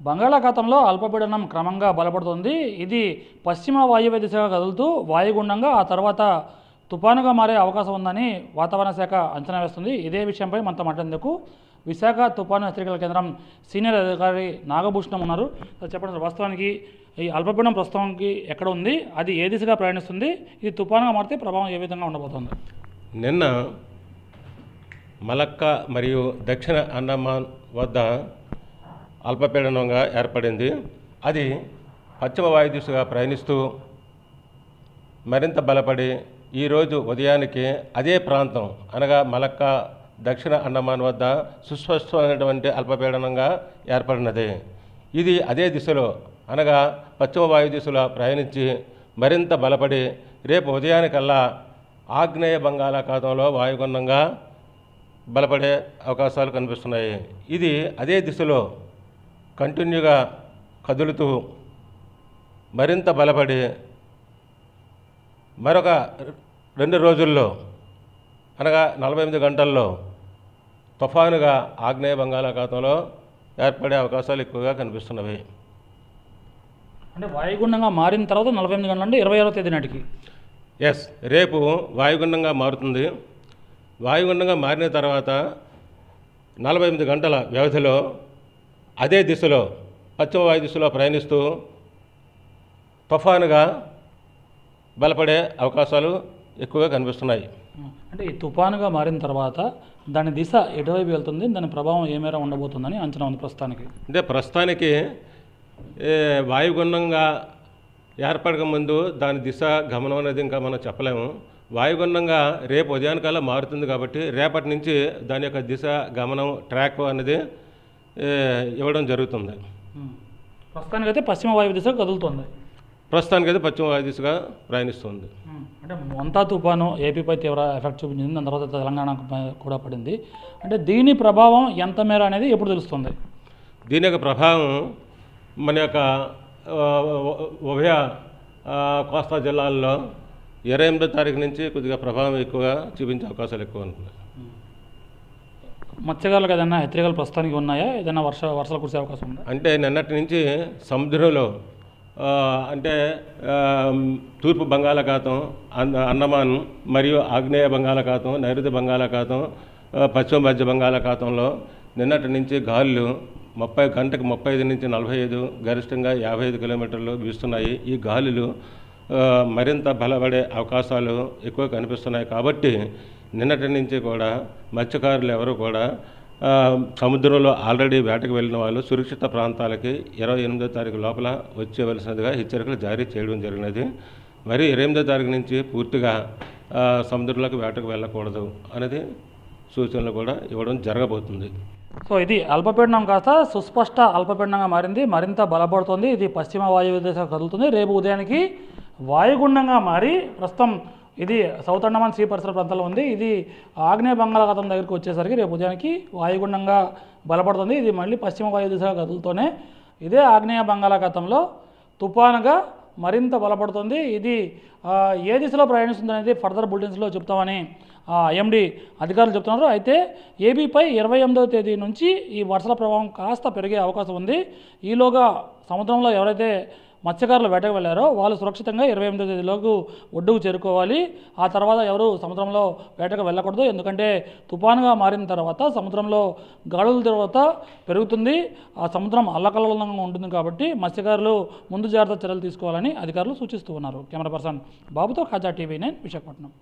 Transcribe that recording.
బంగాళాఖాతంలో అల్పపీడనం క్రమంగా బలపడుతుంది. ఇది పశ్చిమ వాయువ్య దిశగా కదులుతూ వాయుగుండంగా ఆ తర్వాత తుపానుగా మారే అవకాశం ఉందని వాతావరణ శాఖ అంచనా వేస్తుంది. ఇదే విషయంపై మనతో మాట్లాడేందుకు విశాఖ తుపాను హెచ్చరికల కేంద్రం సీనియర్ అధికారి నాగభూషణం ఉన్నారు. చెప్పండి సార్, వాస్తవానికి ఈ అల్పపీడనం ప్రస్తుతానికి ఎక్కడ ఉంది, అది ఏ దిశగా ప్రయాణిస్తుంది, ఇది తుపానుగా మారితే ప్రభావం ఏ విధంగా ఉండబోతోంది? నిన్న మలక్కా మరియు దక్షిణ అండమాన్ వద్ద అల్పపీడనంగా ఏర్పడింది. అది పశ్చిమ వాయు దిశగా ప్రయాణిస్తూ మరింత బలపడి ఈరోజు ఉదయానికి అదే ప్రాంతం అనగా మలక్కా దక్షిణ అండమాన్ వద్ద సుస్పష్టమైనటువంటి అల్పపీడనంగా ఏర్పడినది. ఇది అదే దిశలో అనగా పశ్చిమ వాయు దిశలో ప్రయాణించి మరింత బలపడి రేపు ఉదయానికల్లా ఆగ్నేయ బంగాళాఖాతంలో వాయుగుండంగా బలపడే అవకాశాలు కనిపిస్తున్నాయి. ఇది అదే దిశలో కంటిన్యూగా కదులుతూ మరింత బలపడి మరొక 2 రోజుల్లో అనగా 48 గంటల్లో తుఫానుగా ఆగ్నేయ బంగాళాఖాతంలో ఏర్పడే అవకాశాలు ఎక్కువగా కనిపిస్తున్నవి. అంటే వాయుగుండంగా మారిన తర్వాత 48 గంటల నుండి 26వ తేదీ నాటికి రేపు వాయుగుండంగా మారుతుంది. వాయుగుండంగా మారిన తర్వాత 48 గంటల వ్యవధిలో అదే దిశలో పశ్చిమ వాయు దిశలో ప్రయాణిస్తూ తుఫానుగా బలపడే అవకాశాలు ఎక్కువగా కనిపిస్తున్నాయి. అంటే ఈ తుఫానుగా మారిన తర్వాత దాని దిశ ఎటువైపు వెళ్తుంది, దాని ప్రభావం ఏ మేర ఉండబోతుందని అంచనా ఉంది ప్రస్తుతానికి? అంటే ప్రస్తుతానికి వాయుగుండంగా ఏర్పడక ముందు దాని దిశ గమనం అనేది ఇంకా మనం చెప్పలేము. వాయుగుండంగా రేపు ఉదయానికల్లా మారుతుంది కాబట్టి రేపటి నుంచి దాని యొక్క దిశ గమనం ట్రాక్ అనేది ఇవ్వడం జరుగుతుంది. ప్రస్తుతానికైతే పశ్చిమ వాయువ్య దిశగా కదులుతుంది. ప్రస్తుతానికైతే పశ్చిమ వాయు దిశగా ప్రయాణిస్తుంది. అంటే మొంతా తుఫాను ఏపీపై తీవ్ర ఎఫెక్ట్ చూపించింది, దాని తర్వాత తెలంగాణకు కూడా పడింది. అంటే దీని ప్రభావం ఎంత మేర అనేది ఎప్పుడు తెలుస్తుంది? దీని యొక్క ప్రభావం మన యొక్క ఉభయ కోస్తా జిల్లాల్లో 28వ తారీఖు నుంచి కొద్దిగా ప్రభావం ఎక్కువగా చూపించే అవకాశాలు ఎక్కువ ఉంటున్నాయి. మత్స్యకారులకు ఏదైనా హెచ్చరికలు ప్రస్తుతానికి ఉన్నాయా? ఏదైనా వర్షాలు కురిసే అవకాశం ఉందా? అంటే నిన్నటి నుంచి సముద్రంలో అంటే తూర్పు బంగాళాఖాతం, అండమాన్ మరియు ఆగ్నేయ బంగాళాఖాతం, నైరుతి బంగాళాఖాతం, పశ్చిమ మధ్య బంగాళాఖాతంలో నిన్నటి నుంచి గాలులు గంటకు 35 నుంచి 45, గరిష్టంగా 55 కిలోమీటర్లు వీస్తున్నాయి. ఈ గాలులు మరింత బలపడే అవకాశాలు ఎక్కువ కనిపిస్తున్నాయి. కాబట్టి నిన్నటి నుంచి కూడా మత్స్యకారులు ఎవరు కూడా సముద్రంలో ఆల్రెడీ వేటకు వెళ్ళిన వాళ్ళు సురక్షిత ప్రాంతాలకి 28వ తారీఖు లోపల వచ్చేవలసినదిగా హెచ్చరికలు జారీ చేయడం జరిగినది. మరి 28వ తారీఖు నుంచి పూర్తిగా సముద్రంలోకి వేటకు వెళ్ళకూడదు అనేది సూచనలు కూడా ఇవ్వడం జరగబోతుంది. సో ఇది అల్పపీడనం కాస్త సుస్పష్ట అల్పపీడనంగా మారింది, మరింత బలపడుతుంది. ఇది పశ్చిమ వాయువ్య దిశగా కదులుతుంది. రేపు ఉదయానికి వాయుగుండంగా మారి ప్రస్తుతం ఇది సౌత్ అండమాన్ సీ పరిసర ప్రాంతాల్లో ఉంది. ఇది ఆగ్నేయ బంగాళాఖాతం దగ్గరికి వచ్చేసరికి రేపు ఉదయానికి వాయుగుండంగా బలపడుతుంది. ఇది మళ్ళీ పశ్చిమ వాయు దిశగా కదులుతూనే ఇదే ఆగ్నేయ బంగాళాఖాతంలో తుఫానుగా మరింత బలపడుతుంది. ఇది ఏ దిశలో ప్రయాణిస్తుంది అనేది ఫర్దర్ బులెటిన్స్లో చెప్తామని ఐఎండీ అధికారులు చెప్తున్నారు. అయితే ఏపీపై 28వ తేదీ నుంచి ఈ వర్షాల ప్రభావం కాస్త పెరిగే అవకాశం ఉంది. ఈలోగా సముద్రంలో ఎవరైతే మత్స్యకారులు వేటకు వెళ్ళారో వాళ్ళు సురక్షితంగా 28వ తేదీలోకి ఒడ్డుకు చేరుకోవాలి. ఆ తర్వాత ఎవరు సముద్రంలో వేటకు వెళ్ళకూడదు. ఎందుకంటే తుఫానుగా మారిన తర్వాత సముద్రంలో గాలుల తీవ్రత పెరుగుతుంది, ఆ సముద్రం అల్లకల్లోలంగా ఉంటుంది. కాబట్టి మత్స్యకారులు ముందు జాగ్రత్త చర్యలు తీసుకోవాలని అధికారులు సూచిస్తూ ఉన్నారు. కెమెరా పర్సన్ బాబుతో ఖాజా టీవీ 9 విశాఖపట్నం.